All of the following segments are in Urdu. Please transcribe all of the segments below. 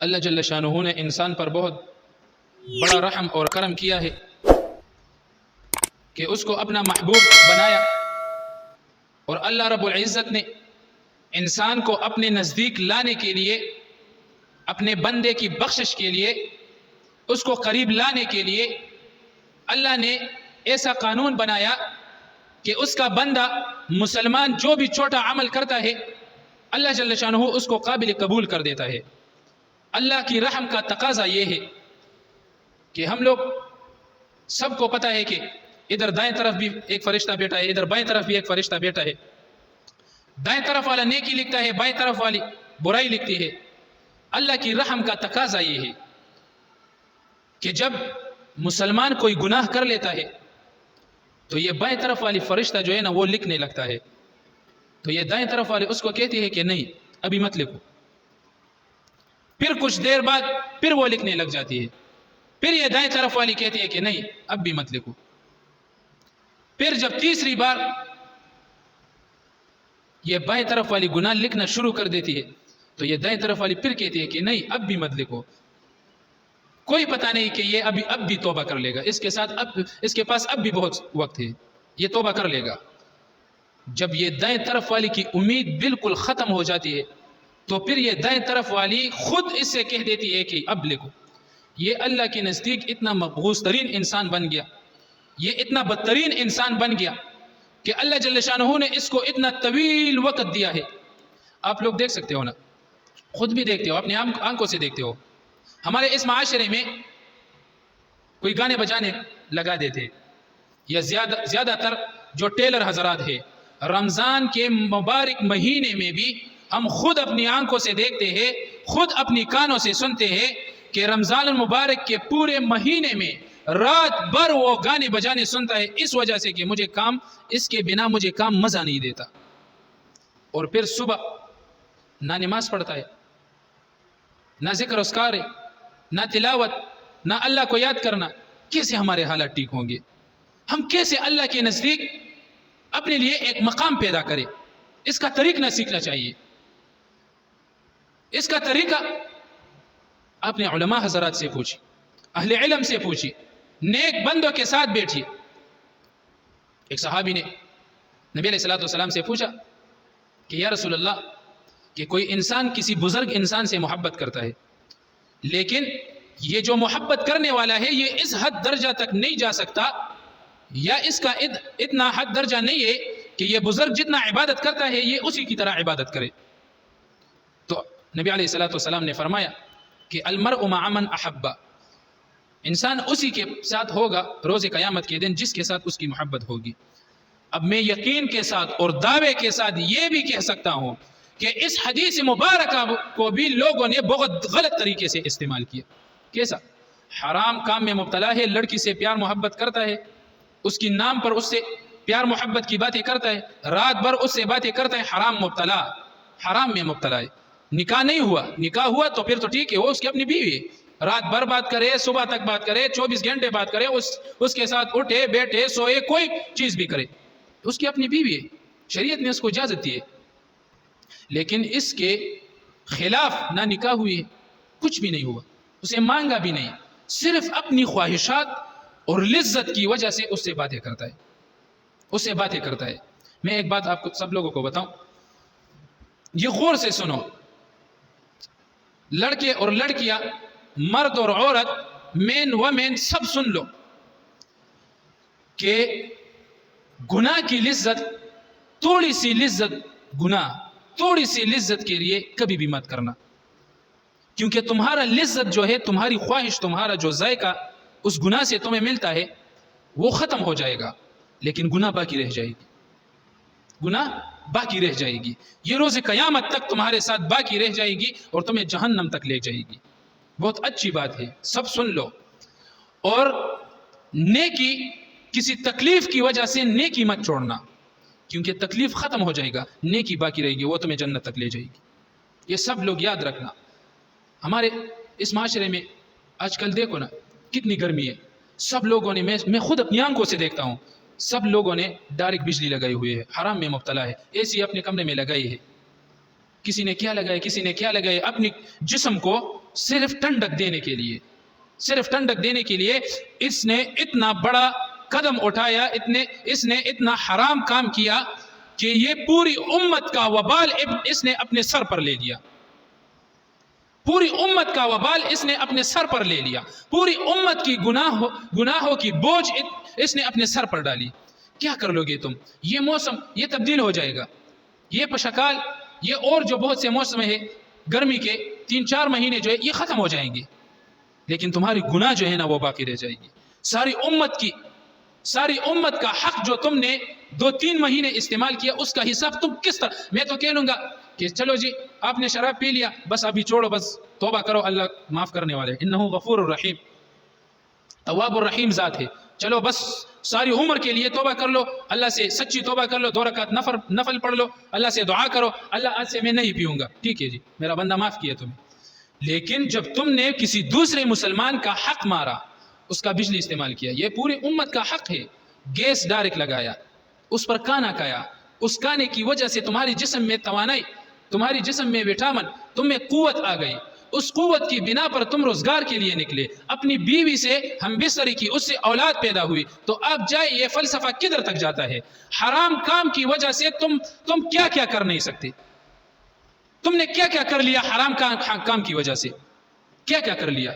اللہ جل شانہ نے انسان پر بہت بڑا رحم اور کرم کیا ہے کہ اس کو اپنا محبوب بنایا، اور اللہ رب العزت نے انسان کو اپنے نزدیک لانے کے لیے، اپنے بندے کی بخشش کے لیے، اس کو قریب لانے کے لیے اللہ نے ایسا قانون بنایا کہ اس کا بندہ مسلمان جو بھی چھوٹا عمل کرتا ہے اللہ جل شانہ اس کو قابل قبول کر دیتا ہے۔ اللہ کی رحم کا تقاضا یہ ہے کہ ہم لوگ سب کو پتہ ہے کہ ادھر دائیں طرف بھی ایک فرشتہ بیٹھا ہے، ادھر بائیں طرف بھی ایک فرشتہ بیٹھا ہے، دائیں طرف والا نیکی لکھتا ہے، بائیں طرف والی برائی لکھتی ہے۔ اللہ کی رحم کا تقاضا یہ ہے کہ جب مسلمان کوئی گناہ کر لیتا ہے تو یہ بائیں طرف والی فرشتہ جو ہے نا وہ لکھنے لگتا ہے، تو یہ دائیں طرف والے اس کو کہتی ہے کہ نہیں ابھی مت لکھو، پھر کچھ دیر بعد پھر وہ لکھنے لگ جاتی ہے، پھر یہ دائیں طرف والی کہتی ہے کہ نہیں اب بھی مت لکھو، پھر جب تیسری بار یہ بائیں طرف والی گناہ لکھنا شروع کر دیتی ہے تو یہ دائیں طرف والی پھر کہتی ہے کہ نہیں اب بھی مت لکھو، کوئی پتہ نہیں کہ یہ اب بھی توبہ کر لے گا، اس کے پاس اب بھی بہت وقت ہے، یہ توبہ کر لے گا۔ جب یہ دائیں طرف والی کی امید بالکل ختم ہو جاتی ہے تو پھر یہ دائیں طرف والی خود اس سے کہہ دیتی ہے کہ اب لکھو۔ یہ اللہ کے نزدیک اتنا مبغوض ترین انسان بن گیا، یہ اتنا بدترین انسان بن گیا کہ اللہ جل شانہ نے اس کو اتنا طویل وقت دیا ہے۔ آپ لوگ دیکھ سکتے ہو نا، خود بھی دیکھتے ہو، اپنے آنکھوں سے دیکھتے ہو، ہمارے اس معاشرے میں کوئی گانے بجانے لگا دیتے، یا زیادہ تر جو ٹیلر حضرات ہیں رمضان کے مبارک مہینے میں بھی ہم خود اپنی آنکھوں سے دیکھتے ہیں، خود اپنی کانوں سے سنتے ہیں کہ رمضان المبارک کے پورے مہینے میں رات بھر وہ گانے بجانے سنتا ہے، اس وجہ سے کہ اس کے بنا مجھے کام مزہ نہیں دیتا، اور پھر صبح نہ نماز پڑھتا ہے، نہ ذکر اذکار ہے، نہ تلاوت، نہ اللہ کو یاد کرنا۔ کیسے ہمارے حالات ٹھیک ہوں گے؟ ہم کیسے اللہ کے نزدیک اپنے لیے ایک مقام پیدا کریں؟ اس کا طریقہ نہ سیکھنا چاہیے، اس کا طریقہ اپنے علماء حضرات سے پوچھیں، اہل علم سے پوچھیں، نیک بندوں کے ساتھ بیٹھیے۔ ایک صحابی نے نبی علیہ السلام سے پوچھا کہ یا رسول اللہ، کہ کوئی انسان کسی بزرگ انسان سے محبت کرتا ہے، لیکن یہ جو محبت کرنے والا ہے یہ اس حد درجہ تک نہیں جا سکتا، یا اس کا اتنا حد درجہ نہیں ہے کہ یہ بزرگ جتنا عبادت کرتا ہے یہ اسی کی طرح عبادت کرے۔ تو نبی علیہ السلام نے فرمایا کہ المرء مع من احب، انسان اسی کے ساتھ ہوگا روز قیامت کے دن جس کے ساتھ اس کی محبت ہوگی۔ اب میں یقین کے ساتھ اور دعوے کے ساتھ یہ بھی کہہ سکتا ہوں کہ اس حدیث مبارکہ کو بھی لوگوں نے بہت غلط طریقے سے استعمال کیا۔ کیسا؟ حرام کام میں مبتلا ہے، لڑکی سے پیار محبت کرتا ہے، اس کی نام پر اس سے پیار محبت کی باتیں کرتا ہے، رات بھر اس سے باتیں کرتا ہے، حرام میں مبتلا ہے۔ نکاح نہیں ہوا، نکاح ہوا تو پھر تو ٹھیک ہے، وہ اس کی اپنی بیوی ہے، رات بھر بات کرے، صبح تک بات کرے، 24 گھنٹے بات کرے، اس کے ساتھ اٹھے بیٹھے سوئے کوئی چیز بھی کرے، اس کی اپنی بیوی ہے، شریعت نے اس کو اجازت دی ہے۔ لیکن اس کے خلاف نہ نکاح ہوئی ہے، کچھ بھی نہیں ہوا، اسے مانگا بھی نہیں، صرف اپنی خواہشات اور لذت کی وجہ سے اس سے باتیں کرتا ہے، میں ایک بات آپ کو سب لوگوں کو بتاؤں، یہ غور سے سنو، لڑکے اور لڑکیاں، مرد اور عورت، مین ومین، سب سن لو کہ گناہ کی لذت، تھوڑی سی لذت کے لیے کبھی بھی مت کرنا، کیونکہ تمہارا لذت جو ہے، تمہاری خواہش، تمہارا جو ذائقہ اس گناہ سے تمہیں ملتا ہے وہ ختم ہو جائے گا، لیکن گناہ باقی رہ جائے گی، یہ روز قیامت تک تمہارے ساتھ باقی رہ جائے گی اور تمہیں جہنم تک لے جائے گی۔ بہت اچھی بات ہے، سب سن لو، اور نیکی، کسی تکلیف کی وجہ سے نیکی مت چھوڑنا، کیونکہ تکلیف ختم ہو جائے گا، نیکی باقی رہے گی، وہ تمہیں جنت تک لے جائے گی۔ یہ سب لوگ یاد رکھنا۔ ہمارے اس معاشرے میں آج کل دیکھو نا کتنی گرمی ہے، سب لوگوں نے، میں خود اپنی آنکھوں سے دیکھتا ہوں، سب لوگوں نے ڈائریکٹ بجلی لگائی ہوئی ہے، حرام میں مبتلا ہے، اے سی اپنے کمرے میں لگائی ہے، کسی نے کیا لگائے اپنی جسم کو صرف ٹھنڈک دینے کے لیے، صرف ٹھنڈک دینے کے لیے اس نے اتنا بڑا قدم اٹھایا، اس نے اتنا حرام کام کیا کہ یہ پوری امت کا وبال اس نے اپنے سر پر لے لیا، پوری امت کا وبال اس نے اپنے سر پر لے لیا، پوری امت کی گناہوں کی بوجھ اس نے اپنے سر پر ڈالی۔ کیا کر لو گے تم؟ یہ موسم یہ تبدیل ہو جائے گا، یہ پشکال، یہ اور جو بہت سے موسم ہے گرمی کے 3-4 مہینے جو ہے یہ ختم ہو جائیں گے، لیکن تمہاری گناہ جو ہے نا وہ باقی رہ جائے گی۔ ساری امت کا حق جو تم نے 2-3 مہینے استعمال کیا، اس کا حساب تم کس طرح؟ میں تو کہہ لوں گا کہ چلو جی آپ نے شراب پی لیا، بس ابھی چھوڑو، بس توبہ کرو، اللہ معاف کرنے والے، انہ غفور الرحیم، تواب الرحیم ذات ہے، چلو بس ساری عمر کے لیے توبہ کر لو، اللہ سے سچی توبہ کر لو، 2 رکعت نفل پڑھ لو، اللہ سے دعا کرو، اللہ آج سے میں نہیں پیوں گا، ٹھیک ہے جی میرا بندہ معاف کیا تمہیں۔ لیکن جب تم نے کسی دوسرے مسلمان کا حق مارا، اس کا بجلی استعمال کیا، یہ پوری امت کا حق ہے، گیس ڈائریکٹ لگایا، اس پر کھانا کھایا، اس کھانے کی وجہ سے تمہاری جسم میں توانائی، تمہاری جسم میں وٹامن، تم میں قوت آ گئی، اس قوت کی بنا پر تم روزگار کے لیے نکلے، اپنی بیوی سے ہم بستری کی، اس سے اولاد پیدا ہوئی، تو اب جائے یہ فلسفہ کدھر تک جاتا ہے؟ حرام کام کی وجہ سے تم کیا کیا کر نہیں سکتے؟ تم نے کیا کیا کر لیا حرام کام کی وجہ سے؟ کیا کیا کر لیا؟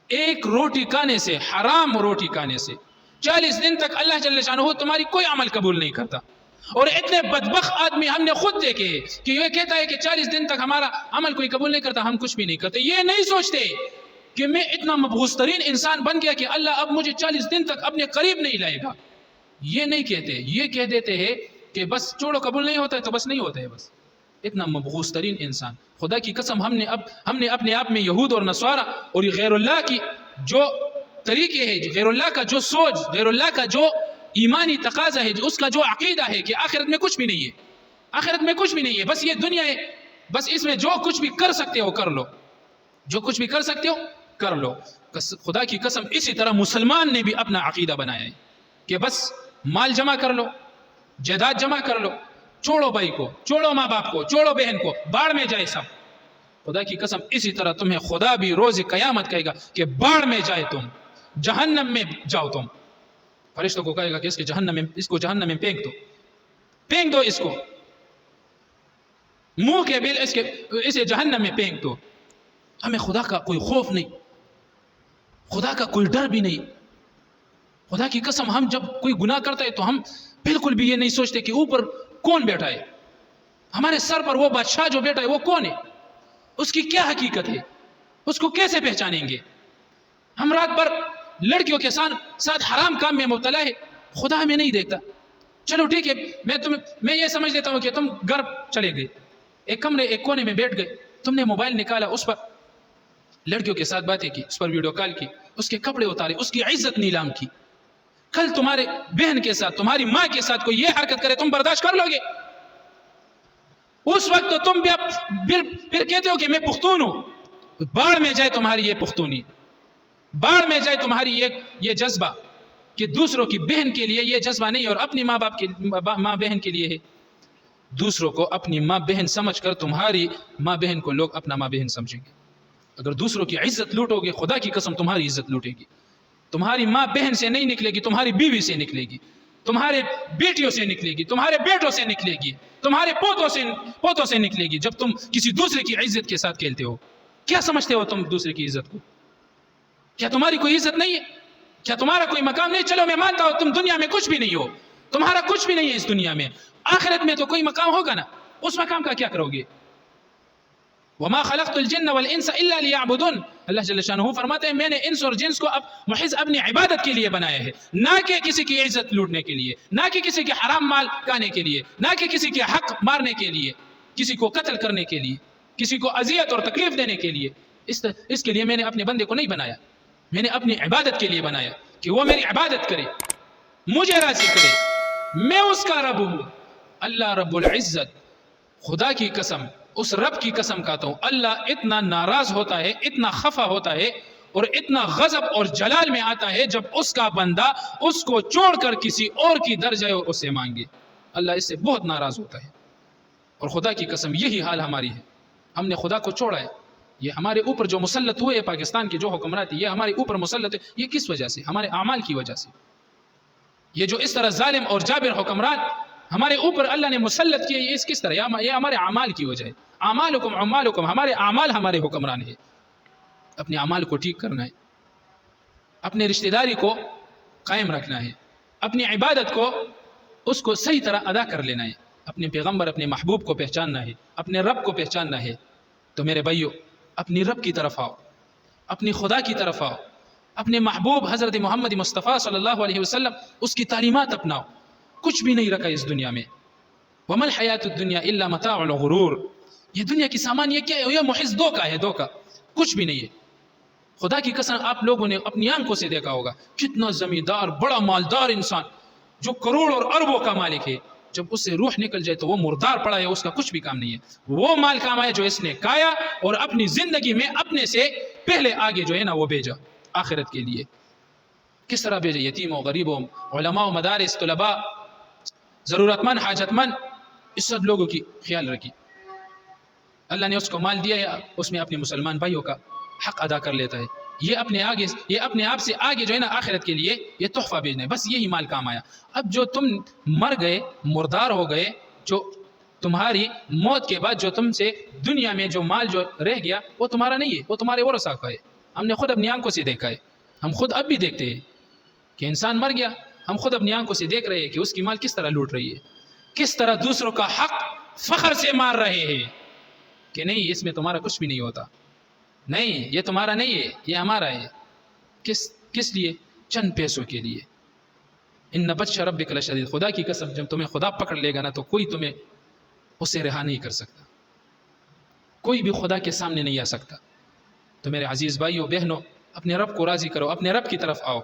ایک روٹی کھانے سے، حرام روٹی کھانے سے 40 دن تک اللہ جل شانہ تمہاری کوئی عمل قبول نہیں کرتا، اور اتنے بدبخت آدمی ہم نے خود دیکھے کہ یہ کہتا ہے کہ 40 دن تک ہمارا عمل کوئی قبول نہیں کرتا، ہم کچھ بھی نہیں کرتے، یہ نہیں سوچتے کہ میں اتنا مبغوض ترین انسان بن گیا کہ اللہ اب مجھے 40 دن تک اپنے قریب نہیں لائے گا، یہ نہیں کہتے، یہ کہہ دیتے ہیں کہ بس چھوڑو قبول نہیں ہوتا ہے تو بس نہیں ہوتا ہے، بس اتنا مبغوض ترین انسان۔ خدا کی قسم ہم نے اپنے آپ میں یہود اور نصارہ اور یہ غیر اللہ کی جو طریقے ہیں، غیر اللہ کا جو سوچ، غیر اللہ کا جو ایمانی تقاضا ہے، اس کا جو عقیدہ ہے کہ آخرت میں کچھ بھی نہیں ہے، آخرت میں کچھ بھی نہیں ہے، بس یہ دنیا ہے، بس اس میں جو کچھ بھی کر سکتے ہو کر لو، جو کچھ بھی کر سکتے ہو کر لو۔ خدا کی قسم اسی طرح مسلمان نے بھی اپنا عقیدہ بنایا ہے کہ بس مال جمع کر لو، جائیداد جمع کر لو، چھوڑو بھائی کو، چھوڑو ماں باپ کو، چھوڑو بہن کو، باڑ میں جائے سب۔ خدا کی قسم اسی طرح تمہیں خدا بھی روز قیامت کہے گا کہ باڑ میں جائے تم، جہنم میں جاؤ تم۔ فرشتوں کو کہے گا کہ اس کو جہنم میں پھینک دو اس کو، منہ کے بل اسے جہنم میں پھینک دو۔ ہمیں خدا کا کوئی خوف نہیں، خدا کا کوئی ڈر بھی نہیں۔ خدا کی قسم ہم جب کوئی گناہ کرتا ہے تو ہم بالکل بھی یہ نہیں سوچتے کہ اوپر کون بیٹھا ہے، ہمارے سر پر وہ بادشاہ جو بیٹھا ہے وہ کون ہے، اس کی کیا حقیقت ہے، اس کو کیسے پہچانیں گے؟ ہم رات بھر لڑکیوں کے ساتھ حرام کام میں مبتلا ہے، خدا ہمیں نہیں دیکھتا۔ چلو ٹھیک ہے، میں یہ سمجھ لیتا ہوں کہ تم گھر چلے گئے، ایک کمرے ایک کونے میں بیٹھ گئے، تم نے موبائل نکالا، اس پر لڑکیوں کے ساتھ باتیں کی، اس پر ویڈیو کال کی، اس کے کپڑے اتارے، اس کی عزت نیلام کی۔ کل تمہارے بہن کے ساتھ، تمہاری ماں کے ساتھ کوئی یہ حرکت کرے، تم برداشت کر لو گے؟ اس وقت تو تم پھر کہتے ہو کہ میں پختون ہوں۔ باڑ میں جائے تمہاری یہ پختونی، باڑ میں جائے تمہاری یہ جذبہ کہ دوسروں کی بہن کے لیے یہ جذبہ نہیں، اور اپنی ماں بہن کے لیے ہے۔ دوسروں کو اپنی ماں بہن سمجھ کر تمہاری ماں بہن کو لوگ اپنا ماں بہن سمجھیں گے۔ اگر دوسروں کی عزت لوٹو گے، خدا کی قسم تمہاری عزت لوٹے گی۔ تمہاری ماں بہن سے نہیں نکلے گی، تمہاری بیوی سے نکلے گی، تمہارے بیٹیوں سے نکلے گی، تمہارے بیٹوں سے نکلے گی، تمہارے پوتوں سے نکلے گی۔ جب تم کسی دوسرے کی عزت کے ساتھ کھیلتے ہو، کیا سمجھتے ہو تم دوسرے کی عزت کو؟ کیا تمہاری کوئی عزت نہیں ہے؟ کیا تمہارا کوئی مقام نہیں؟ چلو میں مانتا ہوں تم دنیا میں کچھ بھی نہیں ہو، تمہارا کچھ بھی نہیں ہے اس دنیا میں، آخرت میں تو کوئی مقام ہوگا نا، اس مقام کا کیا کرو گے؟ وما خلقت الجن والانس الا ليعبدون، اللہ جل شانہ فرماتے ہیں میں نے انس اور جنس کو محض اپنی عبادت کے لیے بنایا ہے، نہ کہ کسی کی عزت لوٹنے کے لیے، نہ کہ کسی کے حرام مال کھانے کے لیے، نہ کہ کسی کے حق مارنے کے لیے، کسی کو قتل کرنے کے لیے، کسی کو اذیت اور تکلیف دینے کے لیے۔ اس کے لیے میں نے اپنے بندے کو نہیں بنایا، میں نے اپنی عبادت کے لیے بنایا کہ وہ میری عبادت کرے، مجھے راضی کرے، میں اس کا رب ہوں۔ اللہ رب العزت، خدا کی قسم، اس رب کی قسم کہتا ہوں، اللہ اتنا ناراض ہوتا ہے، اتنا خفا ہوتا ہے اور اتنا غضب اور جلال میں آتا ہے جب اس کا بندہ اس کو چھوڑ کر کسی اور کی در جائے اور اس سے مانگے۔ اللہ اس سے بہت ناراض ہوتا ہے، اور خدا کی قسم یہی حال ہماری ہے، ہم نے خدا کو چھوڑا ہے، یہ ہمارے اوپر جو مسلط ہوئے پاکستان کے جو حکمران تھے یہ ہمارے اوپر مسلط ہے، یہ کس وجہ سے؟ ہمارے اعمال کی وجہ سے. یہ جو اس طرح ظالم اور جابر حکمران ہمارے اوپر اللہ نے مسلط کیے، یہ اس کس طرح؟ یہ ہمارے اعمال کی وجہ ہے. اعمالکم عمالکم، ہمارے اعمال ہمارے حکمران ہیں. اپنے اعمال کو ٹھیک کرنا ہے، اپنے رشتہ داری کو قائم رکھنا ہے، اپنی عبادت کو اس کو صحیح طرح ادا کر لینا ہے، اپنے پیغمبر اپنے محبوب کو پہچاننا ہے، اپنے رب کو پہچاننا ہے. تو میرے بھائیو، اپنی رب کی طرف آؤ، اپنی خدا کی طرف آؤ، اپنے محبوب حضرت محمد مصطفیٰ صلی اللہ علیہ وسلم اس کی تعلیمات اپناؤ. کچھ بھی نہیں رکھا اس دنیا میں. وَمَا الْحَيَاةُ الدُّنْيَا إِلَّا مَتَاعُ الْغُرُورِ، یہ دنیا کی سامان یہ کیا ہے؟ یہ محض دھوکہ ہے، دھوکہ، کچھ بھی نہیں ہے. خدا کی قسم آپ لوگوں نے اپنی آنکھوں سے دیکھا ہوگا کتنا زمیندار بڑا مالدار انسان جو کروڑ اور اربوں کا مالک ہے، جب اس سے روح نکل جائے تو وہ مردار پڑا ہے، اس کا کچھ بھی کام نہیں ہے. وہ مال کام آیا جو اس نے کھایا اور اپنی زندگی میں اپنے سے پہلے آگے جو ہے نا وہ بھیجا آخرت کے لیے. کس طرح بھیجا؟ یتیموں، غریبوں، علماء، مدارس، طلباء، ضرورت مند، حاجت مند، اس سب لوگوں کی خیال رکھی. اللہ نے اس کو مال دیا ہے، اس میں اپنے مسلمان بھائیوں کا حق ادا کر لیتا ہے. یہ اپنے آپ سے آگے جو ہے نا آخرت کے لیے یہ تحفہ بھیجنا ہے، بس یہی مال کام آیا. اب جو تم مر گئے، مردار ہو گئے، جو تمہاری موت کے بعد جو تم سے دنیا میں جو مال جو رہ گیا وہ تمہارا نہیں ہے، وہ تمہارے ورثاء کا ہے. ہم نے خود اپنی آنکھوں سے دیکھا ہے، ہم خود اب بھی دیکھتے ہیں کہ انسان مر گیا، ہم خود اپنی آنکھوں سے دیکھ رہے ہیں کہ اس کی مال کس طرح لوٹ رہی ہے، کس طرح دوسروں کا حق فخر سے مار رہے ہیں کہ نہیں اس میں تمہارا کچھ بھی نہیں ہوتا، نہیں یہ تمہارا نہیں ہے، یہ ہمارا ہے. کس لیے؟ چند پیسوں کے لیے. ان بطش ربک لشدید، خدا کی قسم جب تمہیں خدا پکڑ لے گا نا تو کوئی تمہیں اسے رہا نہیں کر سکتا، کوئی بھی خدا کے سامنے نہیں آ سکتا. تو میرے عزیز بھائیو بہنوں، اپنے رب کو راضی کرو، اپنے رب کی طرف آؤ.